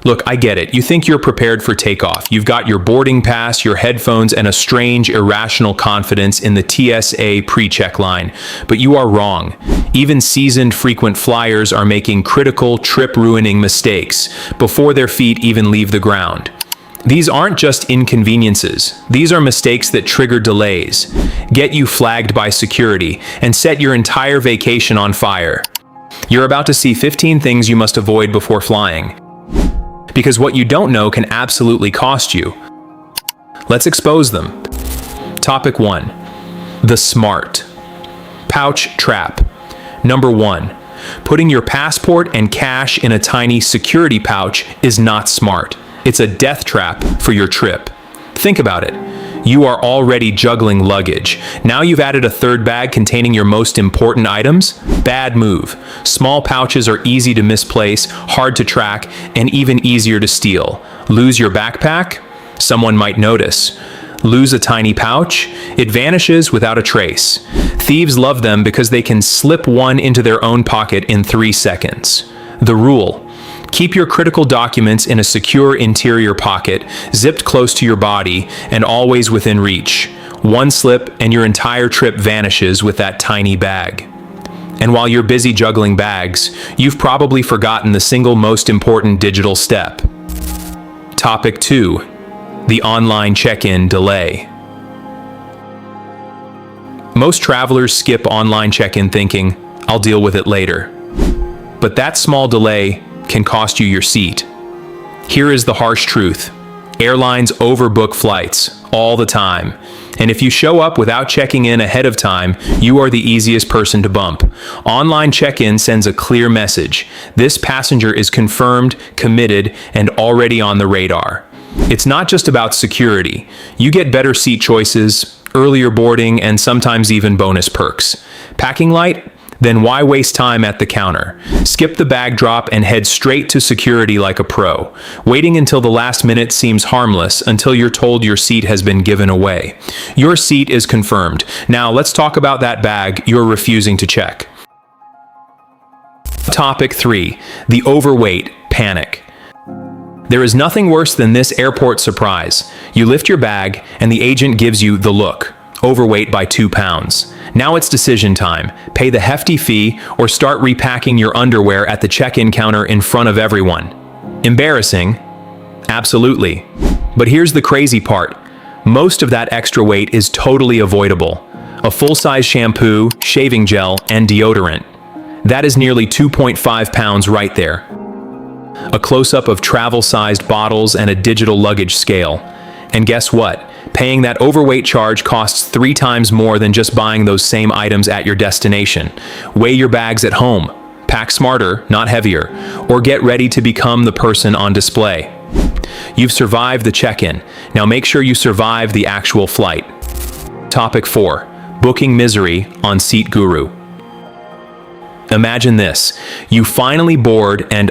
Look, I get it. You think you're prepared for takeoff. You've got your boarding pass, your headphones, and a strange, irrational confidence in the TSA pre-check line. But you are wrong. Even seasoned frequent flyers are making critical, trip-ruining mistakes before their feet even leave the ground. These aren't just inconveniences. These are mistakes that trigger delays, get you flagged by security, and set your entire vacation on fire. You're about to see 15 things you must avoid before flying, because what you don't know can absolutely cost you. Let's expose them. Topic 1. The smart pouch trap. Number 1. Putting your passport and cash in a tiny security pouch is not smart. It's a death trap for your trip. Think about it. You are already juggling luggage. Now you've added a third bag containing your most important items? Bad move. Small pouches are easy to misplace, hard to track, and even easier to steal. Lose your backpack? Someone might notice. Lose a tiny pouch? It vanishes without a trace. Thieves love them because they can slip one into their own pocket in 3 seconds. The rule: keep your critical documents in a secure interior pocket, zipped close to your body, and always within reach. One slip and your entire trip vanishes with that tiny bag. And while you're busy juggling bags, you've probably forgotten the single most important digital step. Topic 2. The online check-in delay. Most travelers skip online check-in thinking, "I'll deal with it later." But that small delay can cost you your seat. Here is the harsh truth. Airlines overbook flights all the time. And if you show up without checking in ahead of time, you are the easiest person to bump. Online check-in sends a clear message. This passenger is confirmed, committed, and already on the radar. It's not just about security. You get better seat choices, earlier boarding, and sometimes even bonus perks. Packing light? Then why waste time at the counter? Skip the bag drop and head straight to security like a pro. Waiting until the last minute seems harmless until you're told your seat has been given away. Your seat is confirmed. Now let's talk about that bag you're refusing to check. Topic 3. The overweight panic. There is nothing worse than this airport surprise. You lift your bag and the agent gives you the look. Overweight by 2 pounds. Now it's decision time. Pay the hefty fee or start repacking your underwear at the check-in counter in front of everyone. Embarrassing? Absolutely. But here's the crazy part. Most of that extra weight is totally avoidable. A full-size shampoo, shaving gel, and deodorant. That is nearly 2.5 pounds right there. A close-up of travel-sized bottles and a digital luggage scale. And guess what? Paying that overweight charge costs 3 times more than just buying those same items at your destination. Weigh your bags at home. Pack smarter, not heavier. Or get ready to become the person on display. You've survived the check-in. Now make sure you survive the actual flight. Topic 4. Booking misery on Seat Guru. Imagine this. You finally board and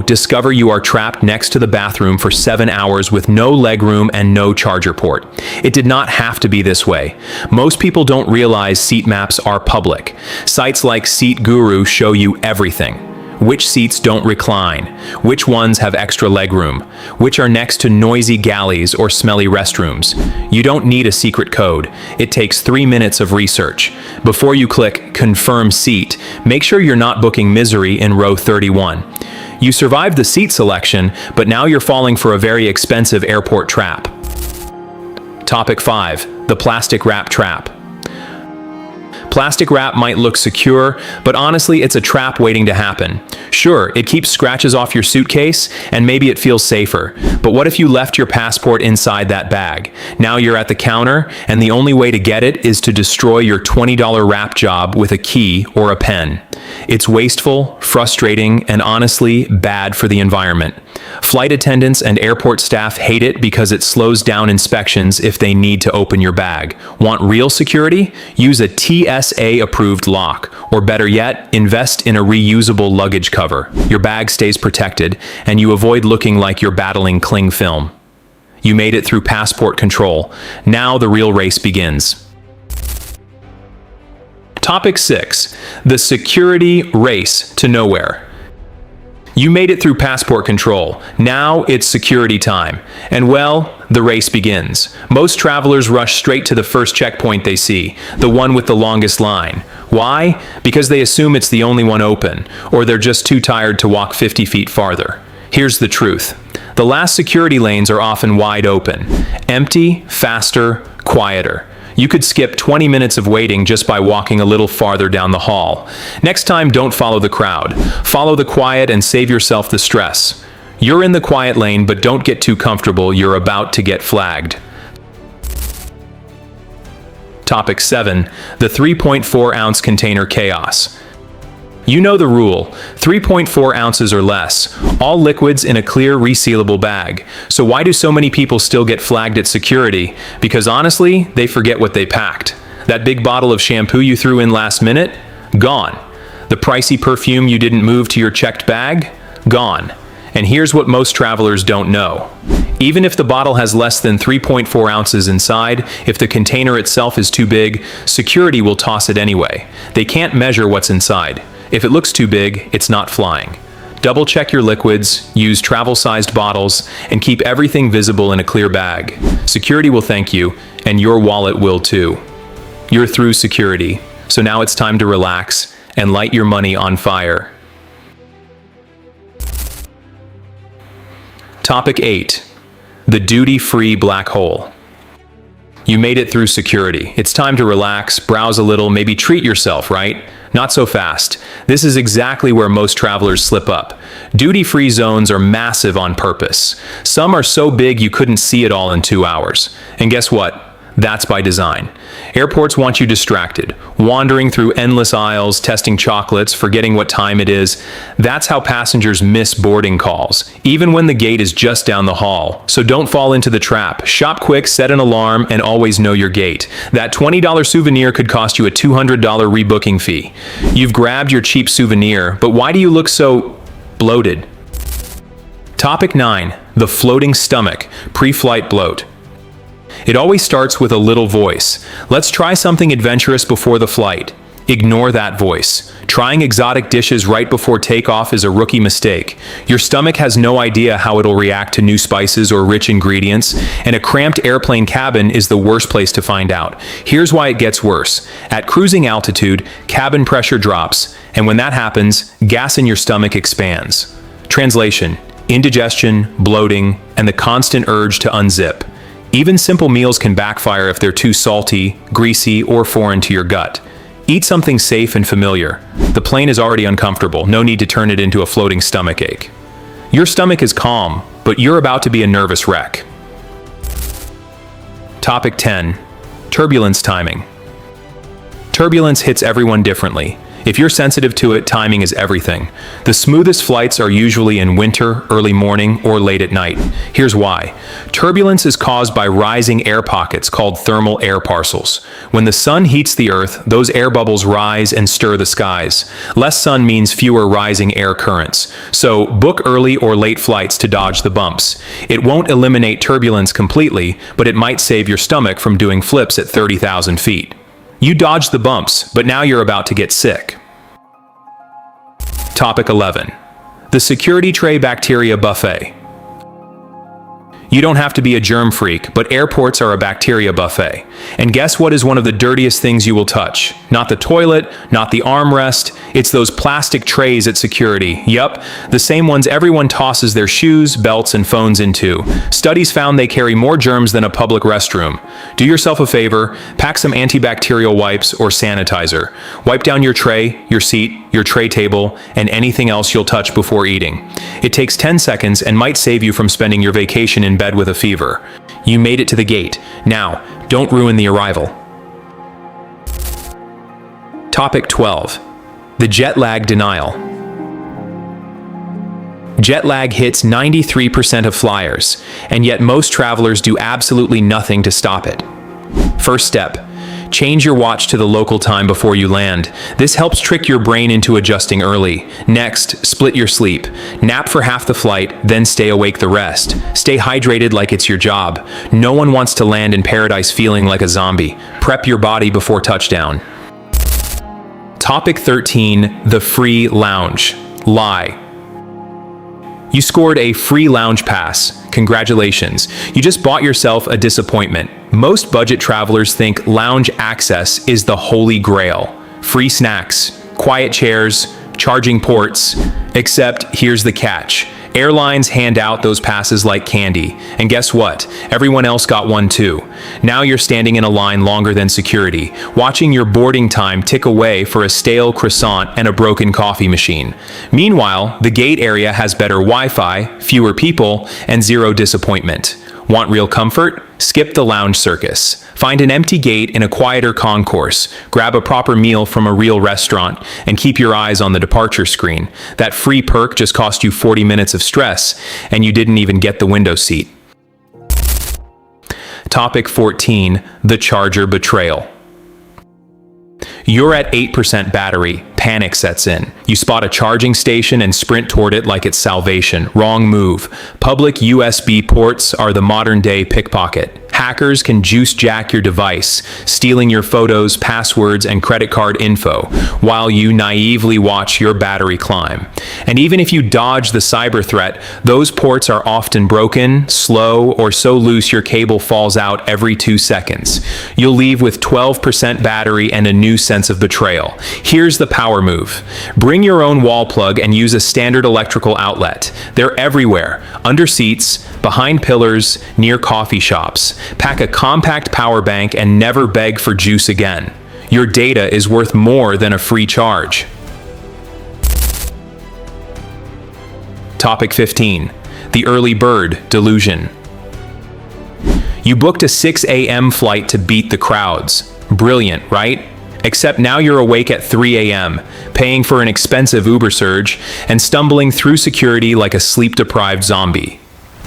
discover you are trapped next to the bathroom for 7 hours with no legroom and no charger port. It did not have to be this way. Most people don't realize seat maps are public. Sites like Seat Guru show you everything. Which seats don't recline, which ones have extra legroom, which are next to noisy galleys or smelly restrooms. You don't need a secret code. It takes 3 minutes of research. Before you click Confirm Seat, make sure you're not booking misery in row 31. You survived the seat selection, but now you're falling for a very expensive airport trap. Topic 5. The plastic wrap trap. Plastic wrap might look secure, but honestly, it's a trap waiting to happen. Sure, it keeps scratches off your suitcase, and maybe it feels safer. But what if you left your passport inside that bag? Now you're at the counter, and the only way to get it is to destroy your $20 wrap job with a key or a pen. It's wasteful, frustrating, and honestly, bad for the environment. Flight attendants and airport staff hate it because it slows down inspections if they need to open your bag. Want real security? Use a TSA-approved lock, or better yet, invest in a reusable luggage cover. Your bag stays protected, and you avoid looking like you're battling cling film. You made it through passport control. Now the real race begins. Topic 6. The security race to nowhere. You made it through passport control. Now it's security time. And well, the race begins. Most travelers rush straight to the first checkpoint they see, the one with the longest line. Why? Because they assume it's the only one open, or they're just too tired to walk 50 feet farther. Here's the truth. The last security lanes are often wide open. Empty, faster, quieter. You could skip 20 minutes of waiting just by walking a little farther down the hall. Next time, don't follow the crowd. Follow the quiet and save yourself the stress. You're in the quiet lane, but don't get too comfortable. You're about to get flagged. Topic 7. The 3.4-ounce container chaos. You know the rule, 3.4 ounces or less, all liquids in a clear resealable bag. So why do so many people still get flagged at security? Because honestly, they forget what they packed. That big bottle of shampoo you threw in last minute? Gone. The pricey perfume you didn't move to your checked bag? Gone. And here's what most travelers don't know. Even if the bottle has less than 3.4 ounces inside, if the container itself is too big, security will toss it anyway. They can't measure what's inside. If it looks too big, it's not flying. Double check your liquids, use travel-sized bottles, and keep everything visible in a clear bag. Security will thank you, and your wallet will too. You're through security, so now it's time to relax and light your money on fire. Topic 8. The duty-free black hole. You made it through security. It's time to relax, browse a little, maybe treat yourself, right? Not so fast. This is exactly where most travelers slip up. Duty-free zones are massive on purpose. Some are so big you couldn't see it all in 2 hours. And guess what? That's by design. Airports want you distracted, wandering through endless aisles, testing chocolates, forgetting what time it is. That's how passengers miss boarding calls, even when the gate is just down the hall. So don't fall into the trap. Shop quick, set an alarm, and always know your gate. That $20 souvenir could cost you a $200 rebooking fee. You've grabbed your cheap souvenir, but why do you look so bloated? Topic 9. The floating stomach, pre-flight bloat. It always starts with a little voice. Let's try something adventurous before the flight. Ignore that voice. Trying exotic dishes right before takeoff is a rookie mistake. Your stomach has no idea how it'll react to new spices or rich ingredients, and a cramped airplane cabin is the worst place to find out. Here's why it gets worse. At cruising altitude, cabin pressure drops, and when that happens, gas in your stomach expands. Translation: indigestion, bloating, and the constant urge to unzip. Even simple meals can backfire if they're too salty, greasy, or foreign to your gut. Eat something safe and familiar. The plane is already uncomfortable, no need to turn it into a floating stomachache. Your stomach is calm, but you're about to be a nervous wreck. Topic 10. Turbulence timing. Turbulence hits everyone differently. If you're sensitive to it, timing is everything. The smoothest flights are usually in winter, early morning, or late at night. Here's why. Turbulence is caused by rising air pockets called thermal air parcels. When the sun heats the earth, those air bubbles rise and stir the skies. Less sun means fewer rising air currents. So book early or late flights to dodge the bumps. It won't eliminate turbulence completely, but it might save your stomach from doing flips at 30,000 feet. You dodged the bumps, but now you're about to get sick. Topic 11. The security tray bacteria buffet. You don't have to be a germ freak, but airports are a bacteria buffet. And guess what is one of the dirtiest things you will touch? Not the toilet, not the armrest, it's those plastic trays at security. Yup, the same ones everyone tosses their shoes, belts, and phones into. Studies found they carry more germs than a public restroom. Do yourself a favor, pack some antibacterial wipes or sanitizer. Wipe down your tray, your seat, your tray table, and anything else you'll touch before eating. It takes 10 seconds and might save you from spending your vacation in bed with a fever. You made it to the gate. Now, don't ruin the arrival. Topic 12. The jet lag denial. Jet lag hits 93% of flyers, and yet most travelers do absolutely nothing to stop it. First step. Change your watch to the local time before you land. This helps trick your brain into adjusting early. Next, split your sleep. Nap for half the flight, then stay awake the rest. Stay hydrated like it's your job. No one wants to land in paradise feeling like a zombie. Prep your body before touchdown. Topic 13. The free lounge. Lie. You scored a free lounge pass. Congratulations. You just bought yourself a disappointment. Most budget travelers think lounge access is the holy grail. Free snacks, quiet chairs, charging ports. Except here's the catch. Airlines hand out those passes like candy. And guess what? Everyone else got one too. Now you're standing in a line longer than security, watching your boarding time tick away for a stale croissant and a broken coffee machine. Meanwhile, the gate area has better Wi-Fi, fewer people, and zero disappointment. Want real comfort? Skip the lounge circus. Find an empty gate in a quieter concourse, grab a proper meal from a real restaurant, and keep your eyes on the departure screen. That free perk just cost you 40 minutes of stress, and you didn't even get the window seat. Topic 14. The charger betrayal. You're at 8% battery. Panic sets in. You spot a charging station and sprint toward it like it's salvation. Wrong move. Public USB ports are the modern-day pickpocket. Hackers can juice jack your device, stealing your photos, passwords, and credit card info, while you naively watch your battery climb. And even if you dodge the cyber threat, those ports are often broken, slow, or so loose your cable falls out every 2 seconds. You'll leave with 12% battery and a new sense of betrayal. Here's the power move. Bring your own wall plug and use a standard electrical outlet. They're everywhere, under seats, behind pillars, near coffee shops. Pack a compact power bank and never beg for juice again. Your data is worth more than a free charge. Topic 15. The early bird delusion. You booked a 6 a.m. flight to beat the crowds. Brilliant, right? Except now you're awake at 3 a.m., paying for an expensive Uber surge, and stumbling through security like a sleep-deprived zombie.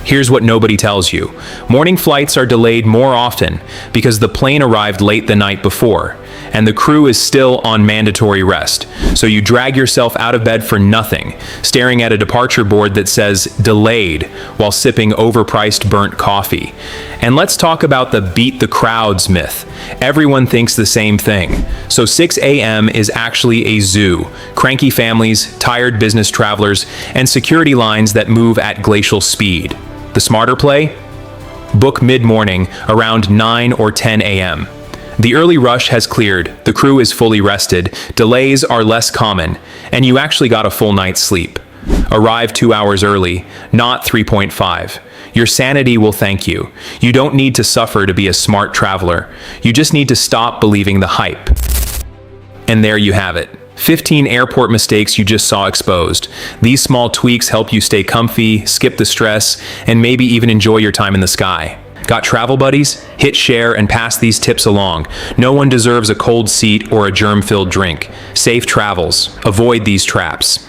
Here's what nobody tells you. Morning flights are delayed more often because the plane arrived late the night before, and the crew is still on mandatory rest. So you drag yourself out of bed for nothing, staring at a departure board that says delayed while sipping overpriced burnt coffee. And let's talk about the beat the crowds myth. Everyone thinks the same thing. So 6 a.m. is actually a zoo. Cranky families, tired business travelers, and security lines that move at glacial speed. The smarter play? Book mid-morning around 9 or 10 a.m. The early rush has cleared, the crew is fully rested, delays are less common, and you actually got a full night's sleep. Arrive 2 hours early, not 3.5. Your sanity will thank you. You don't need to suffer to be a smart traveler. You just need to stop believing the hype. And there you have it. 15 airport mistakes you just saw exposed. These small tweaks help you stay comfy, skip the stress, and maybe even enjoy your time in the sky. Got travel buddies? Hit share and pass these tips along. No one deserves a cold seat or a germ-filled drink. Safe travels. Avoid these traps.